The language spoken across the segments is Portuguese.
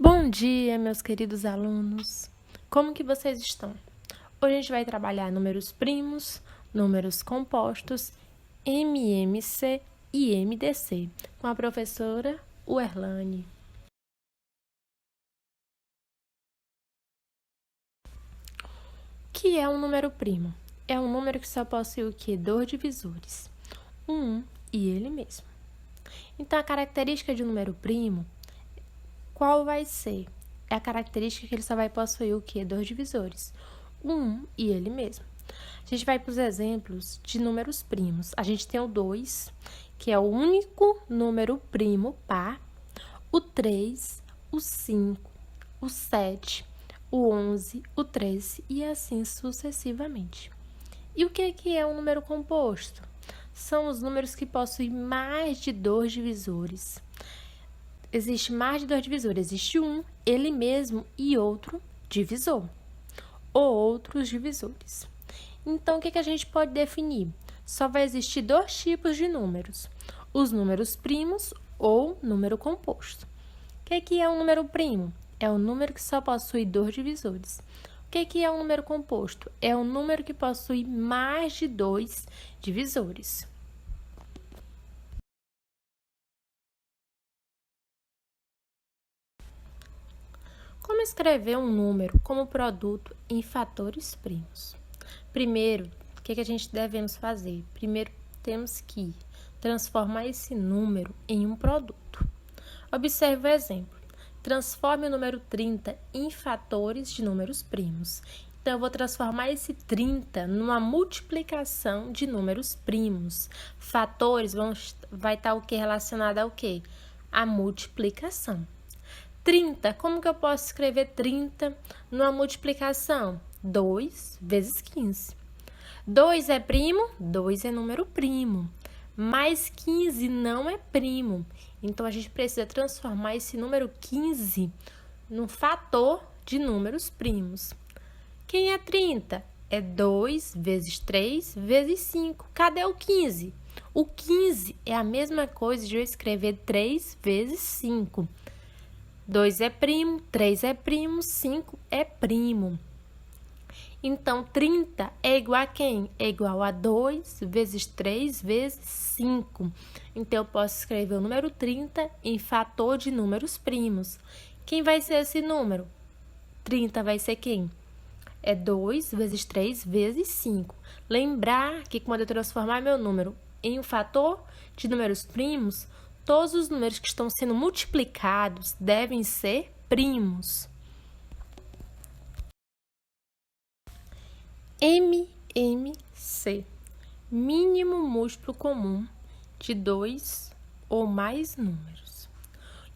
Bom dia, meus queridos alunos! Como que vocês estão? Hoje a gente vai trabalhar números primos, números compostos, MMC e MDC, com a professora Uerlane. O que é um número primo? É um número que só possui o quê? Dois divisores, um e ele mesmo. Então, a característica de um número primo, qual vai ser? É a característica que ele só vai possuir o quê? Dois divisores, um e ele mesmo. A gente vai para os exemplos de números primos. A gente tem o 2, que é o único número primo par, o 3, o 5, o 7, o 11, o 13 e assim sucessivamente. E o que é um número composto? São os números que possuem mais de dois divisores. Existe mais de dois divisores. Existe um, ele mesmo, e outro divisor, ou outros divisores. Então, o que a gente pode definir? Só vai existir dois tipos de números: os números primos ou número composto. O que é um número primo? É um número que só possui dois divisores. O que é um número composto? É um número que possui mais de dois divisores. Como escrever um número como produto em fatores primos? Primeiro, o que a gente devemos fazer? Primeiro, temos que transformar esse número em um produto. Observe o exemplo. Transforme o número 30 em fatores de números primos. Então, eu vou transformar esse 30 numa multiplicação de números primos. Fatores vai estar o que relacionado ao quê? A multiplicação. 30, como que eu posso escrever 30 numa multiplicação? 2 vezes 15. 2 é primo? 2 é número primo. Mas 15 não é primo. Então, a gente precisa transformar esse número 15 num fator de números primos. Quem é 30? É 2 vezes 3 vezes 5. Cadê o 15? O 15 é a mesma coisa de eu escrever 3 vezes 5. 2 é primo, 3 é primo, 5 é primo. Então, 30 é igual a quem? É igual a 2 vezes 3 vezes 5. Então, eu posso escrever o número 30 em fator de números primos. Quem vai ser esse número? 30 vai ser quem? É 2 vezes 3 vezes 5. Lembrar que quando eu transformar meu número em um fator de números primos, todos os números que estão sendo multiplicados devem ser primos. MMC, mínimo múltiplo comum de dois ou mais números.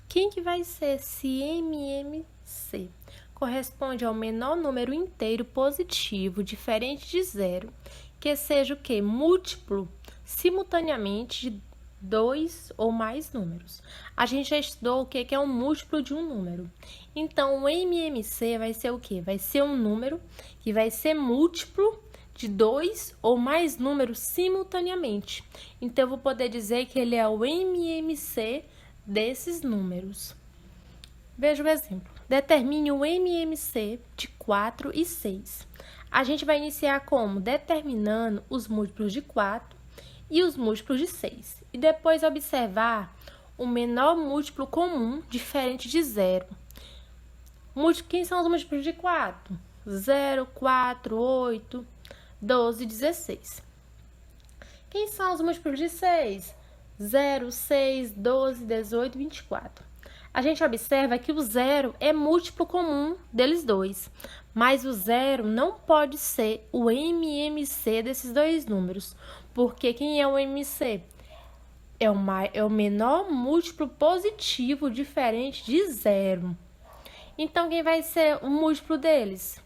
Quem que vai ser esse MMC? Corresponde ao menor número inteiro positivo diferente de zero, que seja o quê? Múltiplo simultaneamente de dois ou mais números. A gente já estudou o que é um múltiplo de um número. Então, o MMC vai ser o quê? Vai ser um número que vai ser múltiplo de dois ou mais números simultaneamente. Então, eu vou poder dizer que ele é o MMC desses números. Veja o exemplo. Determine o MMC de 4 e 6. A gente vai iniciar como? Determinando os múltiplos de 4 e os múltiplos de 6. E depois observar o menor múltiplo comum diferente de zero. Quem são os múltiplos de 4? 0, 4, 8, 12, 16. Quem são os múltiplos de 6? 0, 6, 12, 18, 24. A gente observa que o zero é múltiplo comum deles dois, mas o zero não pode ser o MMC desses dois números, porque quem é o MMC? É o menor múltiplo positivo diferente de zero. Então, quem vai ser o múltiplo deles?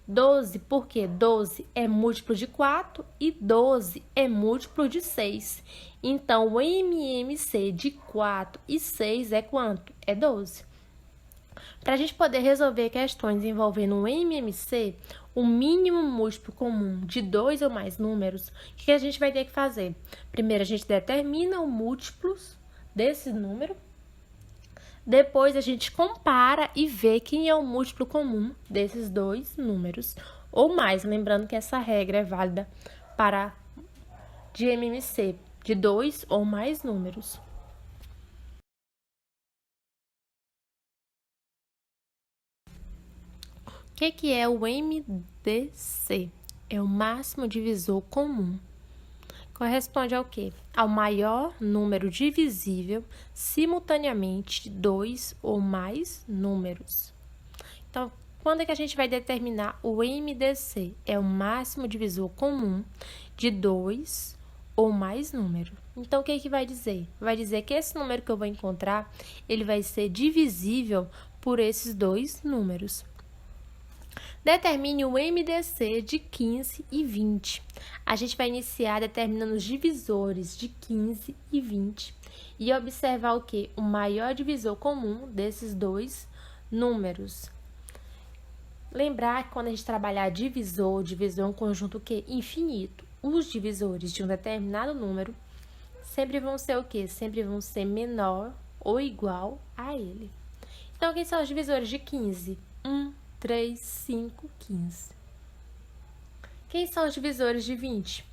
12, porque 12 é múltiplo de 4 e 12 é múltiplo de 6. Então, o MMC de 4 e 6 é quanto? É 12. Para a gente poder resolver questões envolvendo o MMC, o mínimo múltiplo comum de dois ou mais números, o que a gente vai ter que fazer? Primeiro, a gente determina os múltiplos desse número. Depois a gente compara e vê quem é o múltiplo comum desses dois números ou mais. Lembrando que essa regra é válida para de MMC, de 2 ou mais números. O que é o MDC? É o máximo divisor comum. Corresponde ao quê? Ao maior número divisível simultaneamente de 2 ou mais números. Então, quando é que a gente vai determinar o MDC? É o máximo divisor comum de 2 ou mais números. Então, o que vai dizer? Vai dizer que esse número que eu vou encontrar, ele vai ser divisível por esses dois números. Determine o MDC de 15 e 20. A gente vai iniciar determinando os divisores de 15 e 20 e observar o quê? O maior divisor comum desses dois números. Lembrar que quando a gente trabalhar divisor é um conjunto o quê? Infinito. Os divisores de um determinado número sempre vão ser o quê? Sempre vão ser menor ou igual a ele. Então, quem são os divisores de 15? 1, 3, 5, 15. Quem são os divisores de 20?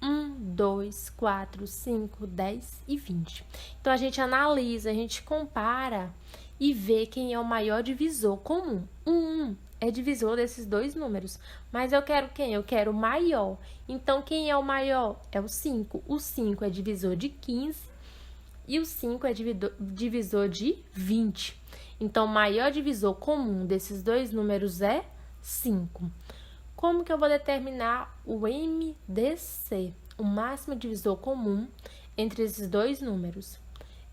1, 2, 4, 5, 10 e 20. Então, a gente analisa, a gente compara e vê quem é o maior divisor comum. 1 é divisor desses dois números, mas eu quero quem? Eu quero o maior. Então, quem é o maior? É o 5. O 5 é divisor de 15 e o 5 é divisor de 20. Então, o maior divisor comum desses dois números é 5. Como que eu vou determinar o MDC, o máximo divisor comum entre esses dois números?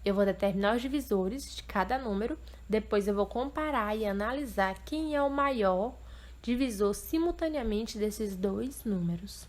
Eu vou determinar os divisores de cada número, depois eu vou comparar e analisar quem é o maior divisor simultaneamente desses dois números.